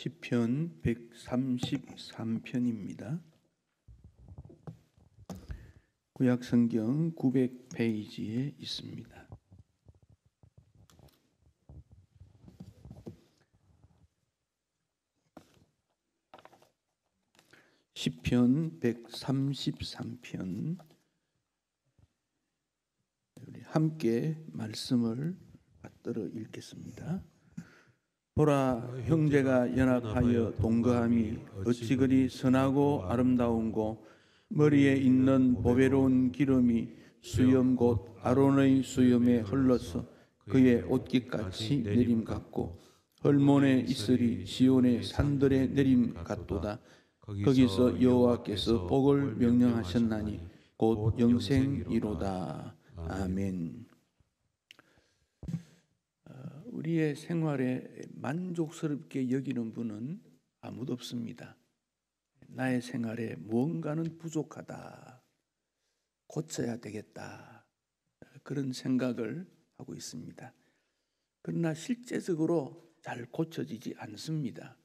시편 133편입니다. 구약성경 900페이지에 있습니다. 시편 133편, 우리 함께 말씀을 받들어 읽겠습니다. 보라, 형제가 연합하여 동거함이 어찌 그리 선하고 아름다운고, 머리에 있는 보배로운 기름이 수염 곧 아론의 수염에 흘러서 그의 옷깃같이 내림 같고, 헐몬에 있으리 시온의 산들의 내림 같도다. 거기서 여호와께서 복을 명령하셨나니 곧 영생이로다. 아멘. 우리의 생활에 만족스럽게 여기는 분은 아무도 없습니다. 나의 생활에 무언가는 부족하다, 고쳐야 되겠다, 그런 생각을 하고 있습니다. 그러나 실제적으로 잘 고쳐지지 않습니다.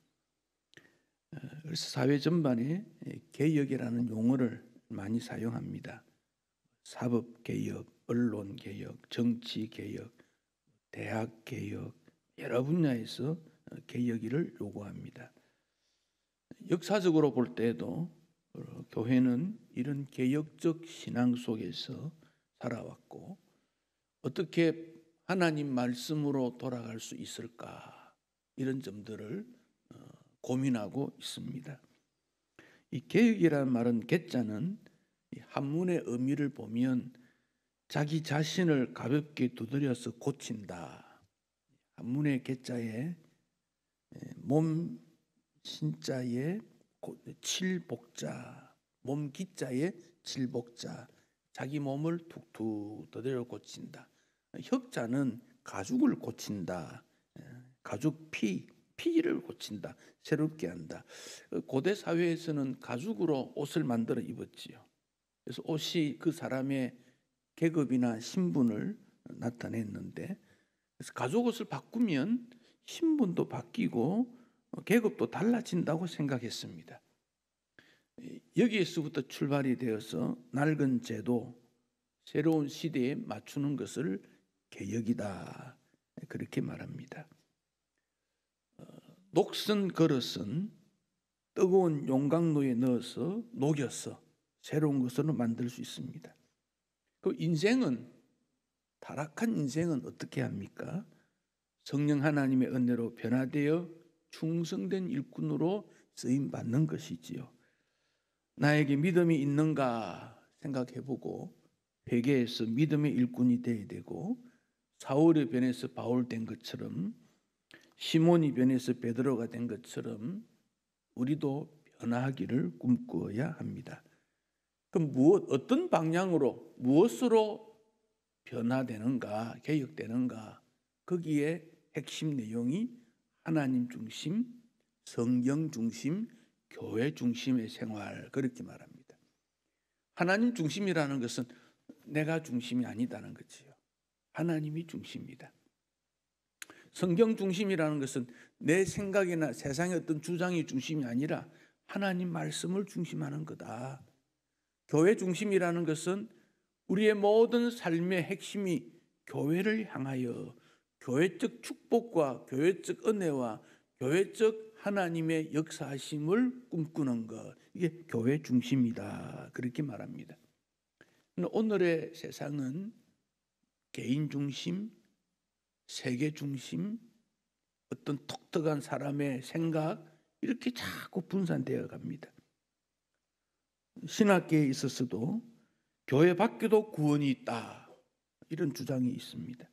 그래서 사회 전반에 개혁이라는 용어를 많이 사용합니다. 사법개혁, 언론개혁, 정치개혁, 대학개혁, 여러 분야에서 개혁을 요구합니다. 역사적으로 볼 때에도 교회는 이런 개혁적 신앙 속에서 살아왔고, 어떻게 하나님 말씀으로 돌아갈 수 있을까, 이런 점들을 고민하고 있습니다. 이 개혁이라는 말은 개자는 한문의 의미를 보면 자기 자신을 가볍게 두드려서 고친다. 한문의 개자에 몸 신자에 칠복자, 몸 기자에 칠복자, 자기 몸을 툭툭 두드려 고친다. 혁자는 가죽을 고친다. 가죽 피를 고친다. 새롭게 한다. 고대 사회에서는 가죽으로 옷을 만들어 입었지요. 그래서 옷이 그 사람의 계급이나 신분을 나타냈는데, 그래서 가죽 옷을 바꾸면 신분도 바뀌고 계급도 달라진다고 생각했습니다. 여기에서부터 출발이 되어서 낡은 제도, 새로운 시대에 맞추는 것을 개혁이다, 그렇게 말합니다. 녹슨 그릇은 뜨거운 용광로에 넣어서 녹여서 새로운 것으로 만들 수 있습니다. 그 인생은, 타락한 인생은 어떻게 합니까? 성령 하나님의 은혜로 변화되어 충성된 일꾼으로 쓰임받는 것이지요. 나에게 믿음이 있는가 생각해보고 회개해서 믿음의 일꾼이 되어야 되고, 사울이 변해서 바울 된 것처럼, 시몬이 변해서 베드로가 된 것처럼 우리도 변화하기를 꿈꾸어야 합니다. 그럼 어떤 방향으로, 무엇으로 변화되는가, 개혁되는가? 거기에 핵심 내용이 하나님 중심, 성경 중심, 교회 중심의 생활, 그렇게 말합니다. 하나님 중심이라는 것은 내가 중심이 아니다는 거지요. 하나님이 중심이다. 성경 중심이라는 것은 내 생각이나 세상의 어떤 주장이 중심이 아니라 하나님 말씀을 중심하는 거다. 교회 중심이라는 것은 우리의 모든 삶의 핵심이 교회를 향하여 교회적 축복과 교회적 은혜와 교회적 하나님의 역사하심을 꿈꾸는 것, 이게 교회 중심이다, 그렇게 말합니다. 오늘의 세상은 개인 중심, 세계 중심, 어떤 독특한 사람의 생각, 이렇게 자꾸 분산되어 갑니다. 신학계에 있어서도 교회 밖에도 구원이 있다, 이런 주장이 있습니다.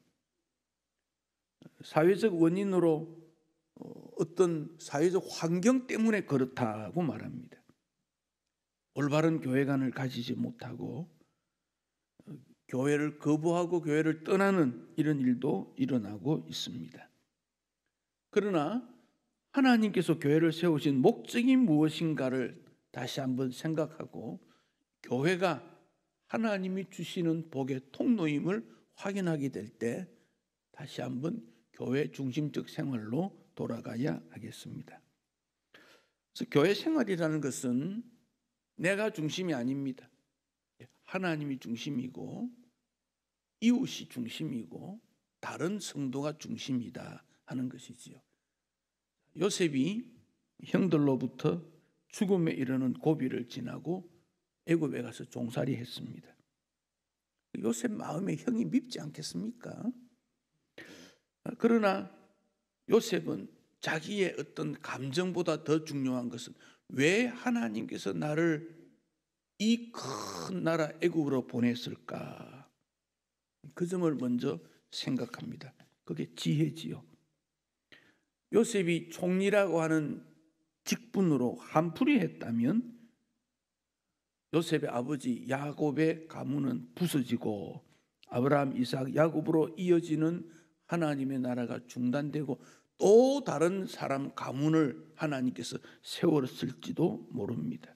사회적 원인으로 어떤 사회적 환경 때문에 그렇다고 말합니다. 올바른 교회관을 가지지 못하고 교회를 거부하고 교회를 떠나는 이런 일도 일어나고 있습니다. 그러나 하나님께서 교회를 세우신 목적이 무엇인가를 다시 한번 생각하고, 교회가 하나님이 주시는 복의 통로임을 확인하게 될 때 다시 한번 교회 중심적 생활로 돌아가야 하겠습니다. 그래서 교회 생활이라는 것은 내가 중심이 아닙니다. 하나님이 중심이고 이웃이 중심이고 다른 성도가 중심이다 하는 것이지요. 요셉이 형들로부터 죽음에 이르는 고비를 지나고 애굽에 가서 종살이 했습니다. 요셉 마음에 형이 밉지 않겠습니까? 그러나 요셉은 자기의 어떤 감정보다 더 중요한 것은 왜 하나님께서 나를 이 큰 나라 애굽으로 보냈을까? 그 점을 먼저 생각합니다. 그게 지혜지요. 요셉이 총리라고 하는 직분으로 한풀이 했다면 요셉의 아버지 야곱의 가문은 부서지고 아브라함, 이삭, 야곱으로 이어지는 하나님의 나라가 중단되고 또 다른 사람 가문을 하나님께서 세웠을지도 모릅니다.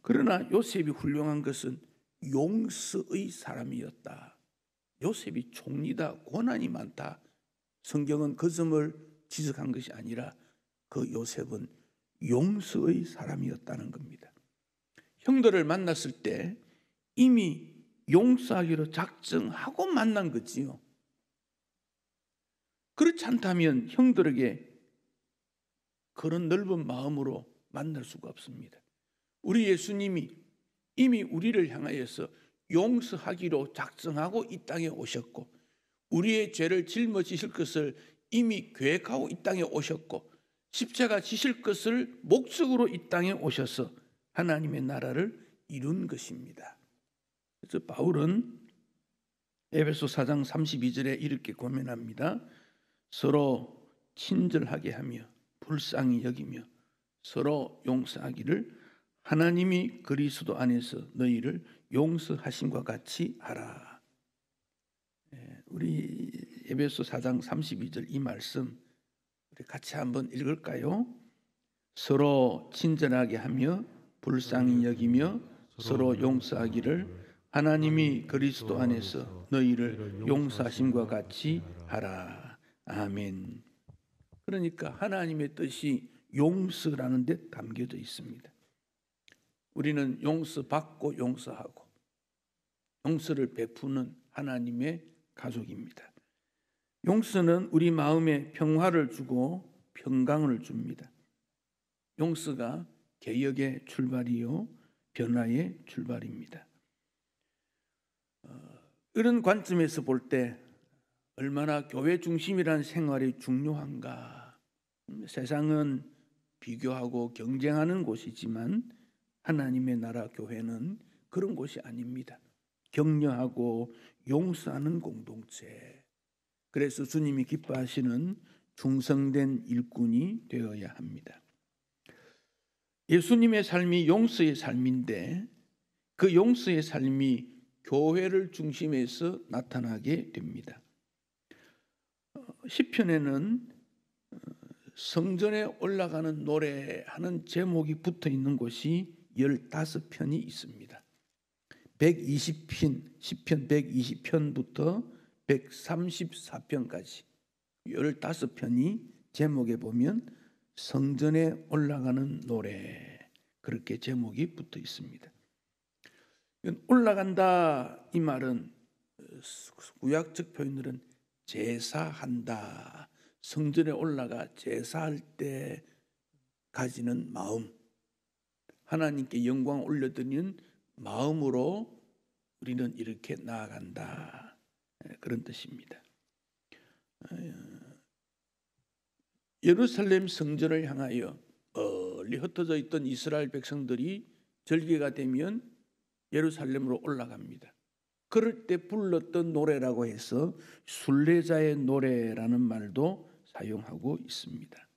그러나 요셉이 훌륭한 것은 용서의 사람이었다. 요셉이 총리다, 고난이 많다. 성경은 그 점을 지적한 것이 아니라 그 요셉은 용서의 사람이었다는 겁니다. 형들을 만났을 때 이미 용서하기로 작정하고 만난 거지요. 그렇지 않다면 형들에게 그런 넓은 마음으로 만날 수가 없습니다. 우리 예수님이 이미 우리를 향하여서 용서하기로 작정하고 이 땅에 오셨고 우리의 죄를 짊어지실 것을 이미 계획하고 이 땅에 오셨고 십자가 지실 것을 목적으로 이 땅에 오셔서 하나님의 나라를 이룬 것입니다. 그래서 바울은 에베소 4장 32절에 이렇게 고면합니다. 서로 친절하게 하며 불쌍히 여기며 서로 용서하기를 하나님이 그리스도 안에서 너희를 용서하심과 같이 하라. 우리 에베소 4장 32절 이 말씀 우리 같이 한번 읽을까요? 서로 친절하게 하며 불쌍히 여기며 서로 용서하기를 하나님이 그리스도 안에서 너희를 용서하심과 같이 하라. 아멘. 그러니까 하나님의 뜻이 용서라는 데 담겨져 있습니다. 우리는 용서받고 용서하고 용서를 베푸는 하나님의 가족입니다. 용서는 우리 마음에 평화를 주고 평강을 줍니다. 용서가 개혁의 출발이요 변화의 출발입니다. 이런 관점에서 볼 때 얼마나 교회 중심이라는 생활이 중요한가. 세상은 비교하고 경쟁하는 곳이지만 하나님의 나라 교회는 그런 곳이 아닙니다. 격려하고 용서하는 공동체. 그래서 주님이 기뻐하시는 충성된 일꾼이 되어야 합니다. 예수님의 삶이 용서의 삶인데 그 용서의 삶이 교회를 중심해서 나타나게 됩니다. 시편에는 성전에 올라가는 노래하는 제목이 붙어 있는 곳이 15편이 있습니다. 120편, 시편 120편부터 134편까지 15편이 제목에 보면 성전에 올라가는 노래 그렇게 제목이 붙어 있습니다. 올라간다 이 말은 구약적 표현으로는 제사한다. 성전에 올라가 제사할 때 가지는 마음, 하나님께 영광 올려드리는 마음으로 우리는 이렇게 나아간다. 그런 뜻입니다. 예루살렘 성전을 향하여 멀리 흩어져 있던 이스라엘 백성들이 절기가 되면 예루살렘으로 올라갑니다. 그럴 때 불렀던 노래라고 해서 순례자의 노래라는 말도 사용하고 있습니다.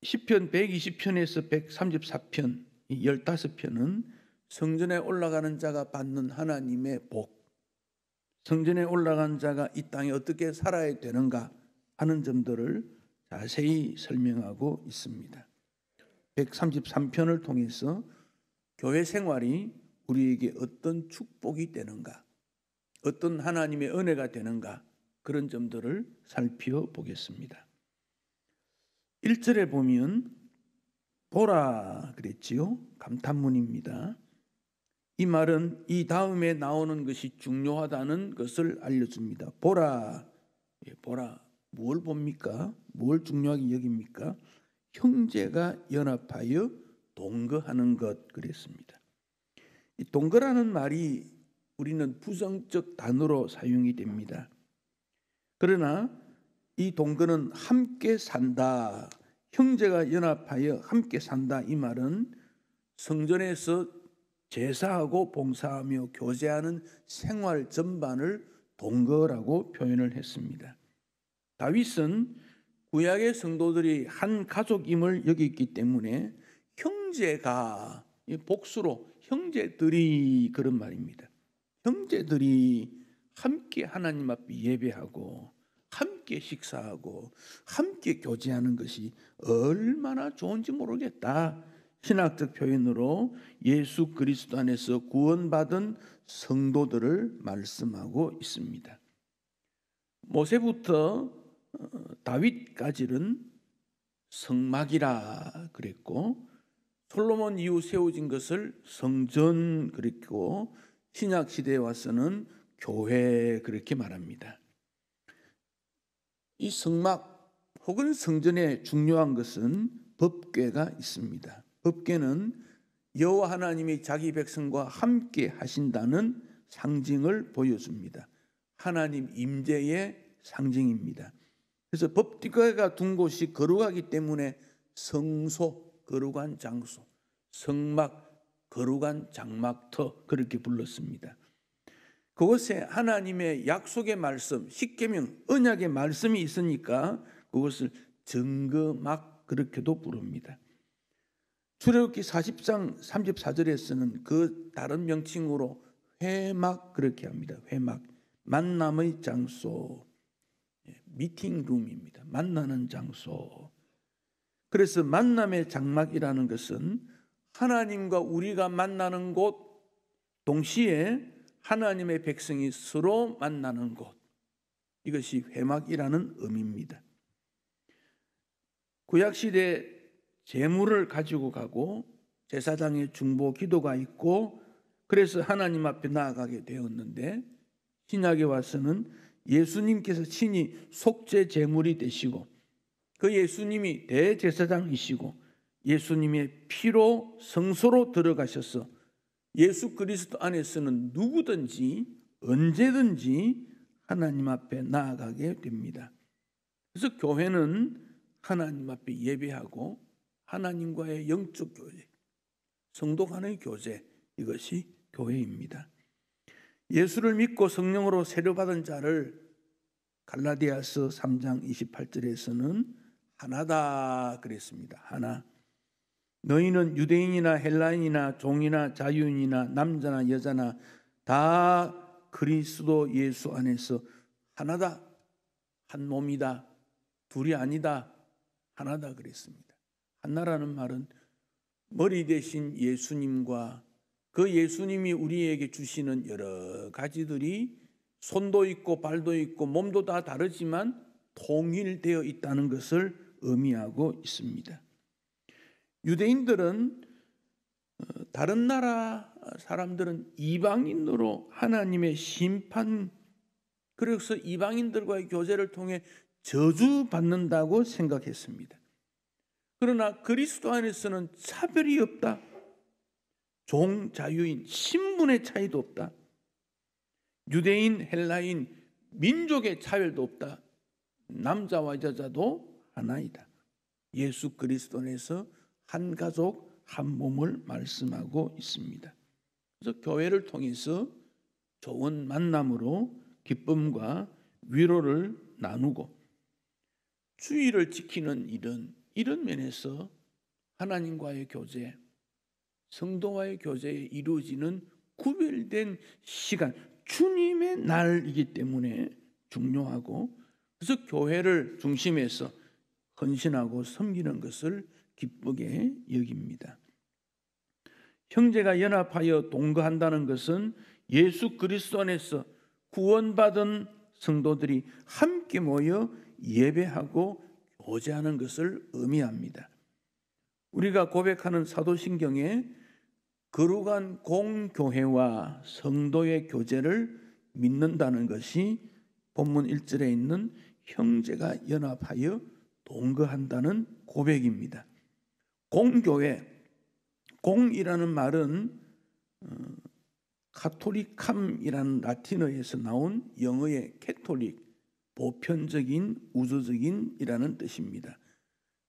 시편 120편에서 134편, 이 15편은 성전에 올라가는 자가 받는 하나님의 복, 성전에 올라간 자가 이 땅에 어떻게 살아야 되는가 하는 점들을 자세히 설명하고 있습니다. 133편을 통해서 교회 생활이 우리에게 어떤 축복이 되는가, 어떤 하나님의 은혜가 되는가 그런 점들을 살펴보겠습니다. 1절에 보면 보라 그랬지요. 감탄문입니다. 이 말은 이 다음에 나오는 것이 중요하다는 것을 알려줍니다. 보라, 보라, 뭘 봅니까? 뭘 중요하게 여깁니까? 형제가 연합하여 동거하는 것 그랬습니다. 이 동거라는 말이 우리는 부정적 단어로 사용이 됩니다. 그러나 이 동거는 함께 산다, 형제가 연합하여 함께 산다, 이 말은 성전에서 제사하고 봉사하며 교제하는 생활 전반을 동거라고 표현을 했습니다. 다윗은 구약의 성도들이 한 가족임을 여겼기 때문에 형제가, 복수로 형제들이, 그런 말입니다. 형제들이 함께 하나님 앞에 예배하고 함께 식사하고 함께 교제하는 것이 얼마나 좋은지 모르겠다. 신학적 표현으로 예수 그리스도 안에서 구원받은 성도들을 말씀하고 있습니다. 모세부터 다윗까지는 성막이라 그랬고, 솔로몬 이후 세워진 것을 성전 그랬고, 신약 시대에 와서는 교회 그렇게 말합니다. 이 성막 혹은 성전의 중요한 것은 법궤가 있습니다. 법궤는 여호와 하나님이 자기 백성과 함께 하신다는 상징을 보여줍니다. 하나님 임재의 상징입니다. 그래서 법궤가 둔 곳이 거룩하기 때문에 성소, 거룩한 장소, 성막, 거룩한 장막터 그렇게 불렀습니다. 그곳에 하나님의 약속의 말씀, 십계명, 언약의 말씀이 있으니까 그것을 증거막 그렇게도 부릅니다. 출애굽기 40장 34절에서는 그 다른 명칭으로 회막 그렇게 합니다. 회막, 만남의 장소, 미팅룸입니다. 만나는 장소. 그래서 만남의 장막이라는 것은 하나님과 우리가 만나는 곳, 동시에 하나님의 백성이 서로 만나는 곳, 이것이 회막이라는 의미입니다. 구약시대 제물을 가지고 가고 제사장의 중보 기도가 있고 그래서 하나님 앞에 나아가게 되었는데, 신약에 와서는 예수님께서 친히 속죄 제물이 되시고 그 예수님이 대제사장이시고 예수님의 피로 성소로 들어가셔서 예수 그리스도 안에서는 누구든지 언제든지 하나님 앞에 나아가게 됩니다. 그래서 교회는 하나님 앞에 예배하고 하나님과의 영적 교제, 성도 간의 교제, 이것이 교회입니다. 예수를 믿고 성령으로 세례받은 자를 갈라디아서 3장 28절에서는 하나다 그랬습니다. 하나. 너희는 유대인이나 헬라인이나 종이나 자유인이나 남자나 여자나 다 그리스도 예수 안에서 하나다, 한 몸이다, 둘이 아니다, 하나다 그랬습니다. 하나라는 말은 머리 대신 예수님과 그 예수님이 우리에게 주시는 여러 가지들이 손도 있고 발도 있고 몸도 다 다르지만 통일되어 있다는 것을 의미하고 있습니다. 유대인들은, 다른 나라 사람들은 이방인으로 하나님의 심판, 그래서 이방인들과의 교제를 통해 저주받는다고 생각했습니다. 그러나 그리스도 안에서는 차별이 없다. 종, 자유인, 신분의 차이도 없다. 유대인, 헬라인, 민족의 차별도 없다. 남자와 여자도 하나이다. 예수 그리스도 안에서 한 가족, 한 몸을 말씀하고 있습니다. 그래서 교회를 통해서 좋은 만남으로 기쁨과 위로를 나누고 주의를 지키는 이런 면에서 하나님과의 교제, 성도와의 교제에 이루어지는 구별된 시간, 주님의 날이기 때문에 중요하고, 그래서 교회를 중심해서 헌신하고 섬기는 것을 기쁘게 여깁니다. 형제가 연합하여 동거한다는 것은 예수 그리스도 안에서 구원받은 성도들이 함께 모여 예배하고 교제하는 것을 의미합니다. 우리가 고백하는 사도신경에 거룩한 공교회와 성도의 교제를 믿는다는 것이 본문 1절에 있는 형제가 연합하여 동거한다는 고백입니다. 공교회, 공이라는 말은 카톨리캄이라는 라틴어에서 나온 영어의 캐톨릭, 보편적인, 우주적인이라는 뜻입니다.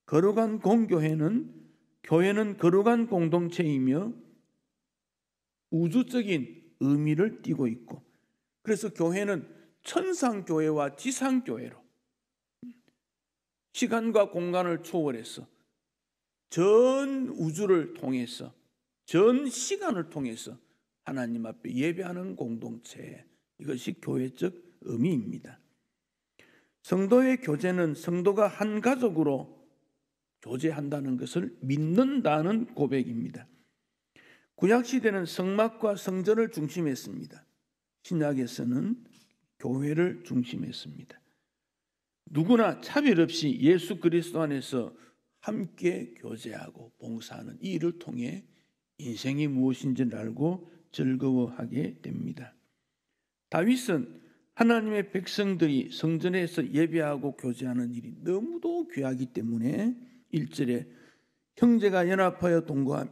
거룩한 공교회는, 교회는 거룩한 공동체이며 우주적인 의미를 띠고 있고, 그래서 교회는 천상교회와 지상교회로 시간과 공간을 초월해서 전 우주를 통해서, 전 시간을 통해서 하나님 앞에 예배하는 공동체, 이것이 교회적 의미입니다. 성도의 교제는 성도가 한 가족으로 교제한다는 것을 믿는다는 고백입니다. 구약시대는 성막과 성전을 중심했습니다. 신약에서는 교회를 중심했습니다. 누구나 차별 없이 예수 그리스도 안에서 함께 교제하고 봉사하는 이 일을 통해 인생이 무엇인지를 알고 즐거워하게 됩니다. 다윗은 하나님의 백성들이 성전에서 예배하고 교제하는 일이 너무도 귀하기 때문에 1절에 형제가 연합하여 동거하며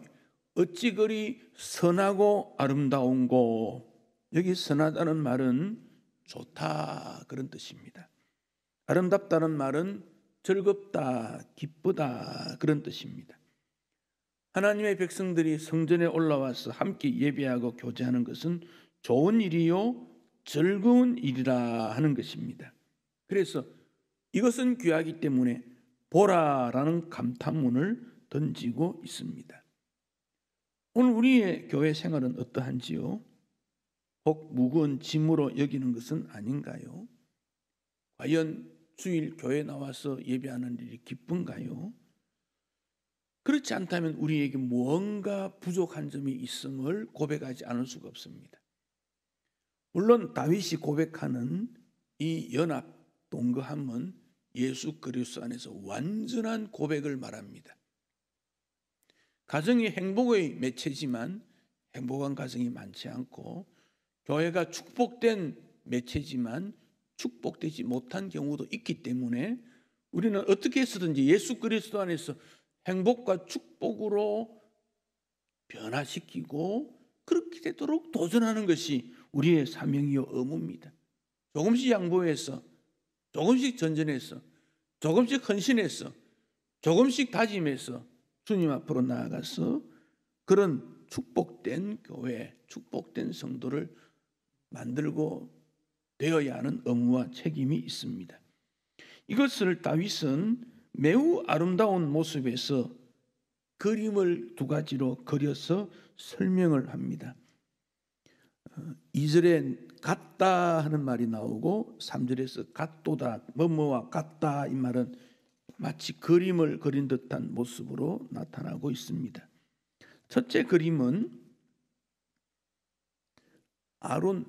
어찌 그리 선하고 아름다운고, 여기 선하다는 말은 좋다 그런 뜻입니다. 아름답다는 말은 즐겁다, 기쁘다 그런 뜻입니다. 하나님의 백성들이 성전에 올라와서 함께 예배하고 교제하는 것은 좋은 일이요 즐거운 일이라 하는 것입니다. 그래서 이것은 귀하기 때문에 보라라는 감탄문을 던지고 있습니다. 오늘 우리의 교회 생활은 어떠한지요? 혹 무거운 짐으로 여기는 것은 아닌가요? 과연 주일 교회 나와서 예배하는 일이 기쁜가요? 그렇지 않다면 우리에게 무언가 부족한 점이 있음을 고백하지 않을 수가 없습니다. 물론 다윗이 고백하는 이 연합 동거함은 예수 그리스도 안에서 완전한 고백을 말합니다. 가정이 행복의 매체지만 행복한 가정이 많지 않고, 교회가 축복된 매체지만 축복되지 못한 경우도 있기 때문에 우리는 어떻게 해서든지 예수 그리스도 안에서 행복과 축복으로 변화시키고 그렇게 되도록 도전하는 것이 우리의 사명이요 의무입니다. 조금씩 양보해서, 조금씩 전전해서, 조금씩 헌신해서, 조금씩 다짐해서 주님 앞으로 나아가서 그런 축복된 교회, 축복된 성도를 만들고 되어야 하는 의무와 책임이 있습니다. 이것을 다윗은 매우 아름다운 모습에서 그림을 두 가지로 그려서 설명을 합니다. 2절에 같다 하는 말이 나오고 3절에서 같도다, 뭐뭐와 같다, 이 말은 마치 그림을 그린 듯한 모습으로 나타나고 있습니다. 첫째 그림은 아론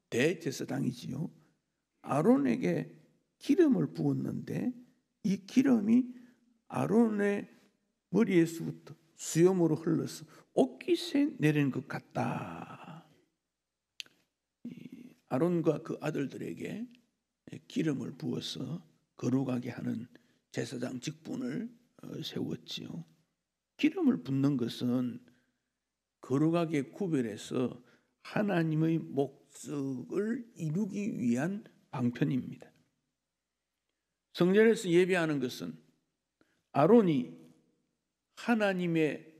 대제사장이지요. 아론에게 기름을 부었는데 이 기름이 아론의 머리에서부터 수염으로 흘러서 옷깃에 내리는 것 같다. 아론과 그 아들들에게 기름을 부어서 거룩하게 하는 제사장 직분을 세웠지요. 기름을 붓는 것은 거룩하게 구별해서 하나님의 목적을 이루기 위한 방편입니다. 성전에서 예배하는 것은 아론이 하나님의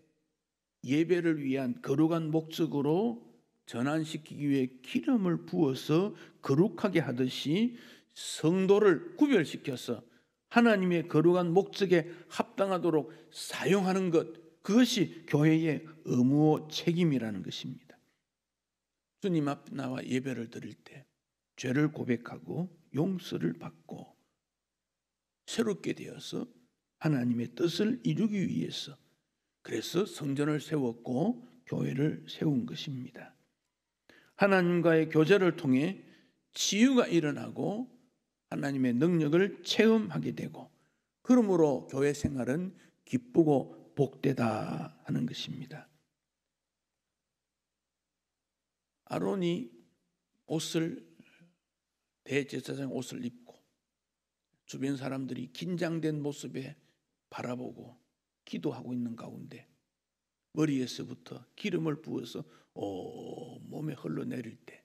예배를 위한 거룩한 목적으로 전환시키기 위해 기름을 부어서 거룩하게 하듯이 성도를 구별시켜서 하나님의 거룩한 목적에 합당하도록 사용하는 것, 그것이 교회의 의무와 책임이라는 것입니다. 주님 앞에 나와 예배를 드릴 때 죄를 고백하고 용서를 받고 새롭게 되어서 하나님의 뜻을 이루기 위해서, 그래서 성전을 세웠고 교회를 세운 것입니다. 하나님과의 교제를 통해 치유가 일어나고 하나님의 능력을 체험하게 되고, 그러므로 교회 생활은 기쁘고 복되다 하는 것입니다. 아론이 대제사장 옷을 입고 주변 사람들이 긴장된 모습에 바라보고 기도하고 있는 가운데 머리에서부터 기름을 부어서 몸에 흘러내릴 때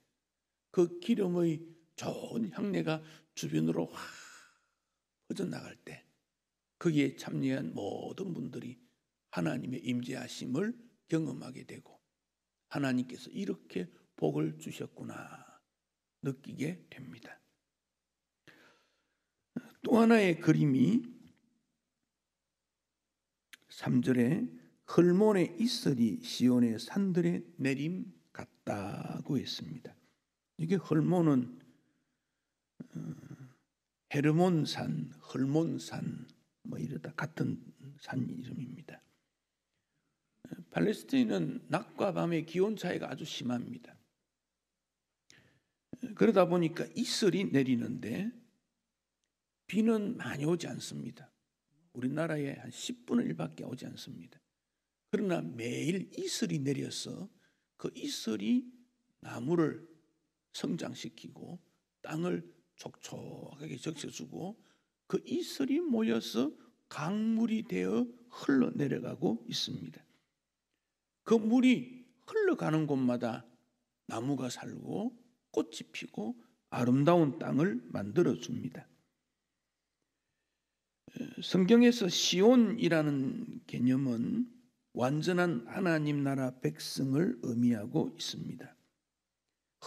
그 기름의 좋은 향내가 주변으로 확 퍼져나갈 때 거기에 참여한 모든 분들이 하나님의 임재하심을 경험하게 되고 하나님께서 이렇게 복을 주셨구나 느끼게 됩니다. 또 하나의 그림이 3절에 헐몬의 이슬이 시온의 산들의 내림 같다고 했습니다. 이게 헐몬은 헤르몬산, 헐몬산 뭐 이러다 같은 산 이름입니다. 팔레스타인은 낮과 밤의 기온 차이가 아주 심합니다. 그러다 보니까 이슬이 내리는데 비는 많이 오지 않습니다. 우리나라에 한 10분의 1밖에 오지 않습니다. 그러나 매일 이슬이 내려서 그 이슬이 나무를 성장시키고 땅을 촉촉하게 적셔주고 그 이슬이 모여서 강물이 되어 흘러내려가고 있습니다. 그 물이 흘러가는 곳마다 나무가 살고 꽃이 피고 아름다운 땅을 만들어줍니다. 성경에서 시온이라는 개념은 완전한 하나님 나라 백성을 의미하고 있습니다.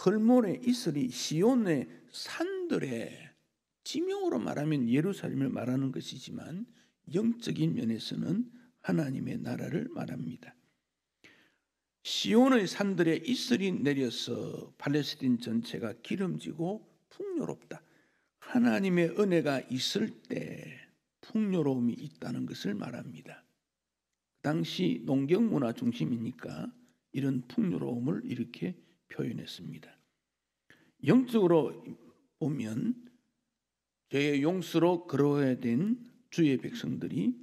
헐몬의 이슬이 시온의 산들에 지명으로 말하면 예루살렘을 말하는 것이지만 영적인 면에서는 하나님의 나라를 말합니다. 시온의 산들에 이슬이 내려서 팔레스타인 전체가 기름지고 풍요롭다. 하나님의 은혜가 있을 때 풍요로움이 있다는 것을 말합니다. 당시 농경문화 중심이니까 이런 풍요로움을 이렇게 표현했습니다. 영적으로 보면 죄의 용수로 걸어야 된 주의 백성들이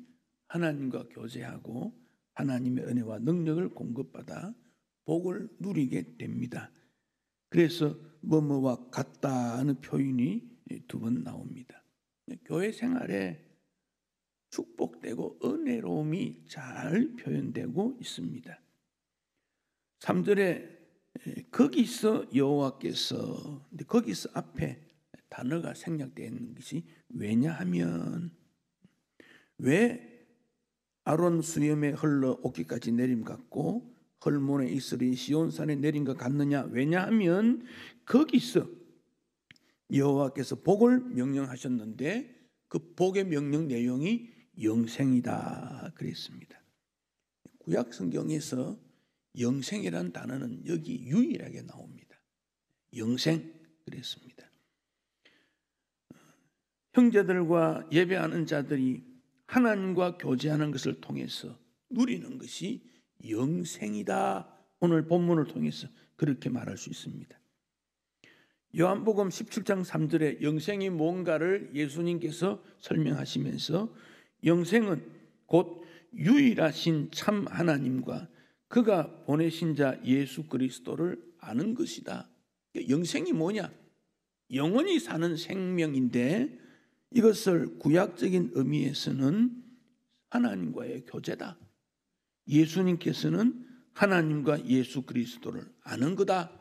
하나님과 교제하고 하나님의 은혜와 능력을 공급받아 복을 누리게 됩니다. 그래서 뭐뭐와 같다 하는 표현이 2번 나옵니다. 교회 생활에 축복되고 은혜로움이 잘 표현되고 있습니다. 3절에 거기서 여호와께서, 거기서 앞에 단어가 생략되어 있는 것이 왜냐하면, 왜 아론 수염에 흘러 옷깃까지 내림 같고 헐몬의 이슬이 시온산에 내린 것 같느냐? 왜냐하면 거기서 여호와께서 복을 명령하셨는데 그 복의 명령 내용이 영생이다 그랬습니다. 구약 성경에서 영생이라는 단어는 여기 유일하게 나옵니다. 영생 그랬습니다. 형제들과 예배하는 자들이 하나님과 교제하는 것을 통해서 누리는 것이 영생이다. 오늘 본문을 통해서 그렇게 말할 수 있습니다. 요한복음 17장 3절에 영생이 뭔가를 예수님께서 설명하시면서 영생은 곧 유일하신 참 하나님과 그가 보내신 자 예수 그리스도를 아는 것이다. 영생이 뭐냐? 영원히 사는 생명인데 이것을 구약적인 의미에서는 하나님과의 교제다. 예수님께서는 하나님과 예수 그리스도를 아는 거다.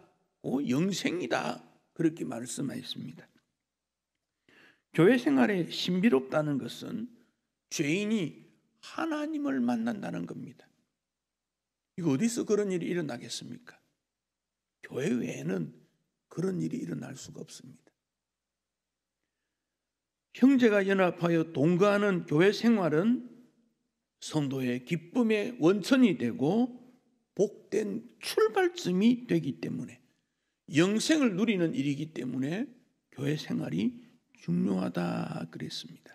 영생이다. 그렇게 말씀하셨습니다. 교회 생활에 신비롭다는 것은 죄인이 하나님을 만난다는 겁니다. 이거 어디서 그런 일이 일어나겠습니까? 교회 외에는 그런 일이 일어날 수가 없습니다. 형제가 연합하여 동거하는 교회 생활은 성도의 기쁨의 원천이 되고 복된 출발점이 되기 때문에 영생을 누리는 일이기 때문에 교회 생활이 중요하다 그랬습니다.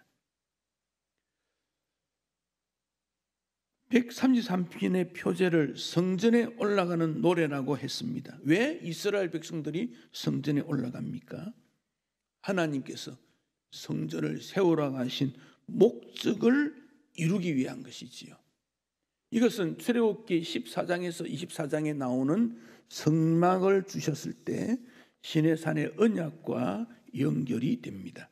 133편의 표제를 성전에 올라가는 노래라고 했습니다. 왜 이스라엘 백성들이 성전에 올라갑니까? 하나님께서 성전을 세우라고 하신 목적을 이루기 위한 것이지요. 이것은 출애굽기 14장에서 24장에 나오는 성막을 주셨을 때 시내산의 언약과 연결이 됩니다.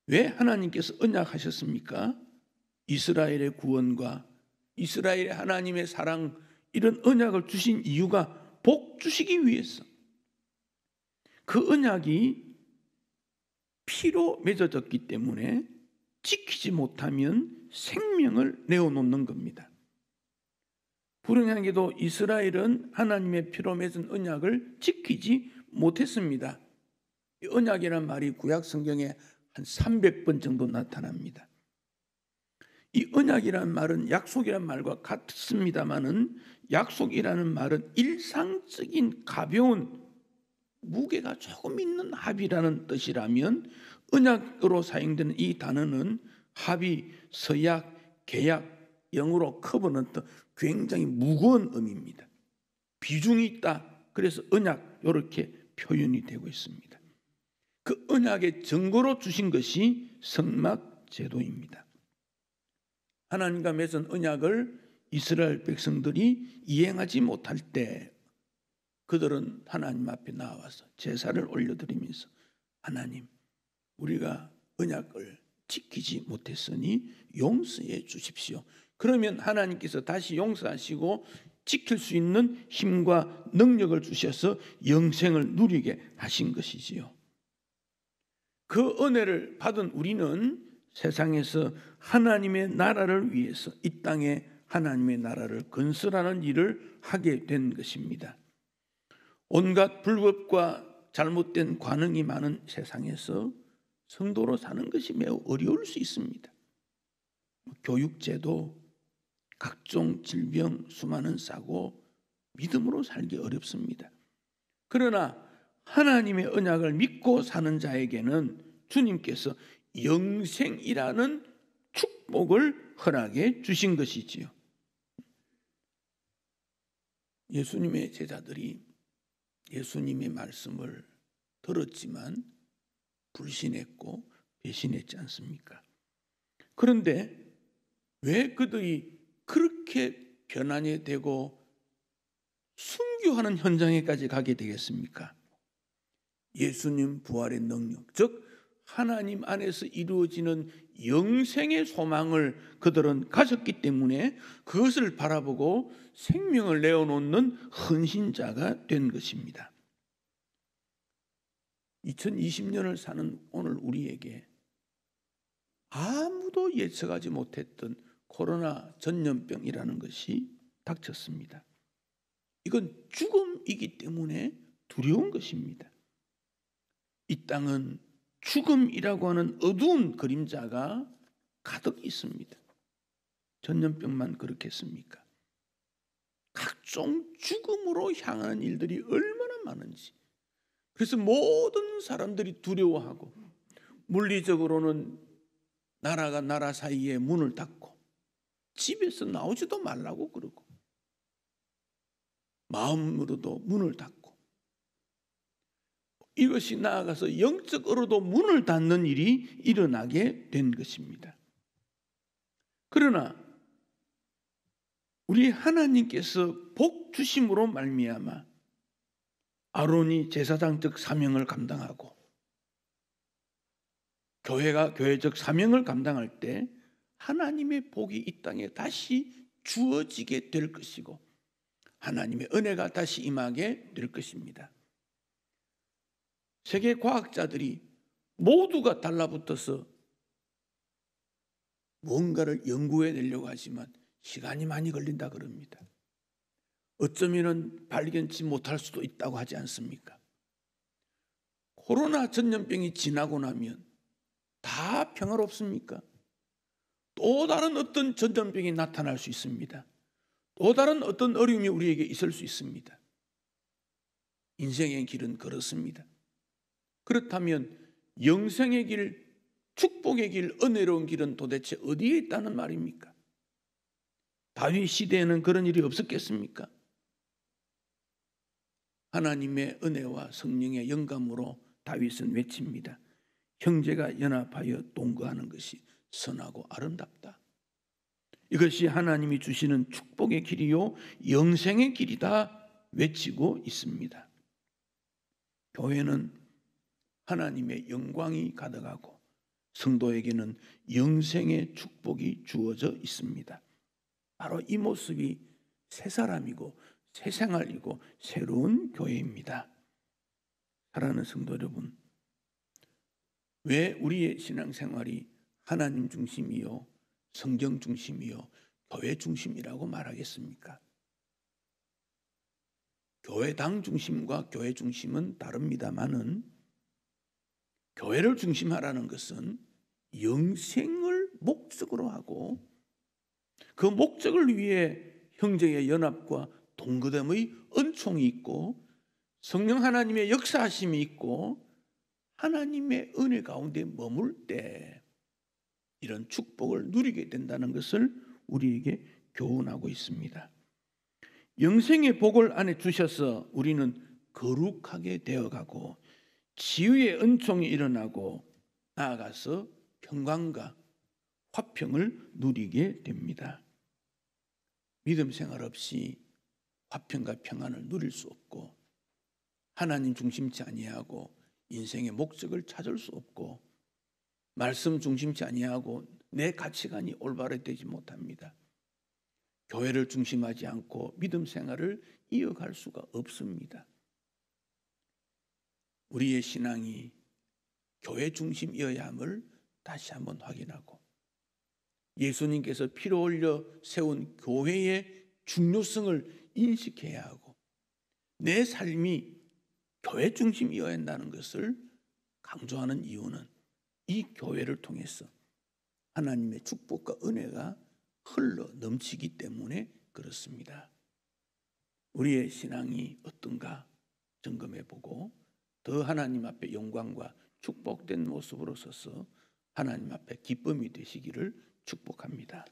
왜 하나님께서 언약하셨습니까? 이스라엘의 구원과 이스라엘의 하나님의 사랑, 이런 언약을 주신 이유가 복 주시기 위해서. 그 언약이 피로 맺어졌기 때문에 지키지 못하면 생명을 내어놓는 겁니다. 불행하게도 이스라엘은 하나님의 피로 맺은 언약을 지키지 못했습니다. 이 언약이라는 말이 구약 성경에 한 300번 정도 나타납니다. 이 언약이라는 말은 약속이라는 말과 같습니다만은, 약속이라는 말은 일상적인 가벼운 무게가 조금 있는 합의라는 뜻이라면, 언약으로 사용되는 이 단어는 합의, 서약, 계약, 영어로 커버넌트, 굉장히 무거운 의미입니다. 비중이 있다. 그래서 언약, 이렇게 표현이 되고 있습니다. 그 언약의 증거로 주신 것이 성막 제도입니다. 하나님과 맺은 언약을 이스라엘 백성들이 이행하지 못할 때 그들은 하나님 앞에 나와서 제사를 올려드리면서, 하나님, 우리가 언약을 지키지 못했으니 용서해 주십시오. 그러면 하나님께서 다시 용서하시고 지킬 수 있는 힘과 능력을 주셔서 영생을 누리게 하신 것이지요. 그 은혜를 받은 우리는 세상에서 하나님의 나라를 위해서 이 땅에 하나님의 나라를 건설하는 일을 하게 된 것입니다. 온갖 불법과 잘못된 관행이 많은 세상에서 성도로 사는 것이 매우 어려울 수 있습니다. 교육제도, 각종 질병, 수많은 사고, 믿음으로 살기 어렵습니다. 그러나 하나님의 언약을 믿고 사는 자에게는 주님께서 영생이라는 축복을 허락해 주신 것이지요. 예수님의 제자들이 예수님의 말씀을 들었지만 불신했고 배신했지 않습니까? 그런데 왜 그들이 그렇게 변환이 되고 순교하는 현장에까지 가게 되겠습니까? 예수님 부활의 능력, 즉 하나님 안에서 이루어지는 영생의 소망을 그들은 가졌기 때문에 그것을 바라보고 생명을 내어놓는 헌신자가 된 것입니다. 2020년을 사는 오늘 우리에게 아무도 예측하지 못했던 코로나 전염병이라는 것이 닥쳤습니다. 이건 죽음이기 때문에 두려운 것입니다. 이 땅은 죽음이라고 하는 어두운 그림자가 가득 있습니다. 전염병만 그렇겠습니까? 각종 죽음으로 향하는 일들이 얼마나 많은지. 그래서 모든 사람들이 두려워하고, 물리적으로는 나라가 나라 사이에 문을 닫고 집에서 나오지도 말라고 그러고, 마음으로도 문을 닫고, 이것이 나아가서 영적으로도 문을 닫는 일이 일어나게 된 것입니다. 그러나 우리 하나님께서 복 주심으로 말미암아 아론이 제사장적 사명을 감당하고 교회가 교회적 사명을 감당할 때 하나님의 복이 이 땅에 다시 주어지게 될 것이고 하나님의 은혜가 다시 임하게 될 것입니다. 세계 과학자들이 모두가 달라붙어서 뭔가를 연구해내려고 하지만 시간이 많이 걸린다 그럽니다. 어쩌면 발견치 못할 수도 있다고 하지 않습니까? 코로나 전염병이 지나고 나면 다 평화롭습니까? 또 다른 어떤 전염병이 나타날 수 있습니다. 또 다른 어떤 어려움이 우리에게 있을 수 있습니다. 인생의 길은 그렇습니다. 그렇다면 영생의 길, 축복의 길, 은혜로운 길은 도대체 어디에 있다는 말입니까? 다윗 시대에는 그런 일이 없었겠습니까? 하나님의 은혜와 성령의 영감으로 다윗은 외칩니다. 형제가 연합하여 동거하는 것이 선하고 아름답다. 이것이 하나님이 주시는 축복의 길이요 영생의 길이다 외치고 있습니다. 교회는 하나님의 영광이 가득하고 성도에게는 영생의 축복이 주어져 있습니다. 바로 이 모습이 새 사람이고 새 생활이고 새로운 교회입니다. 사랑하는 성도 여러분, 왜 우리의 신앙생활이 하나님 중심이요 성경 중심이요 교회 중심이라고 말하겠습니까? 교회당 중심과 교회 중심은 다릅니다마는 교회를 중심하라는 것은 영생을 목적으로 하고 그 목적을 위해 형제의 연합과 동거됨의 은총이 있고 성령 하나님의 역사하심이 있고 하나님의 은혜 가운데 머물 때 이런 축복을 누리게 된다는 것을 우리에게 교훈하고 있습니다. 영생의 복을 안에 주셔서 우리는 거룩하게 되어가고 지유의 은총이 일어나고 나아가서 평강과 화평을 누리게 됩니다. 믿음 생활 없이 화평과 평안을 누릴 수 없고 하나님 중심치 아니하고 인생의 목적을 찾을 수 없고 말씀 중심치 아니하고 내 가치관이 올바르게 되지 못합니다. 교회를 중심하지 않고 믿음 생활을 이어갈 수가 없습니다. 우리의 신앙이 교회 중심이어야 함을 다시 한번 확인하고 예수님께서 피로 흘려 세운 교회의 중요성을 인식해야 하고 내 삶이 교회 중심이어야 한다는 것을 강조하는 이유는 이 교회를 통해서 하나님의 축복과 은혜가 흘러 넘치기 때문에 그렇습니다. 우리의 신앙이 어떤가 점검해보고 더 하나님 앞에 영광과 축복된 모습으로 서서 하나님 앞에 기쁨이 되시기를 축복합니다.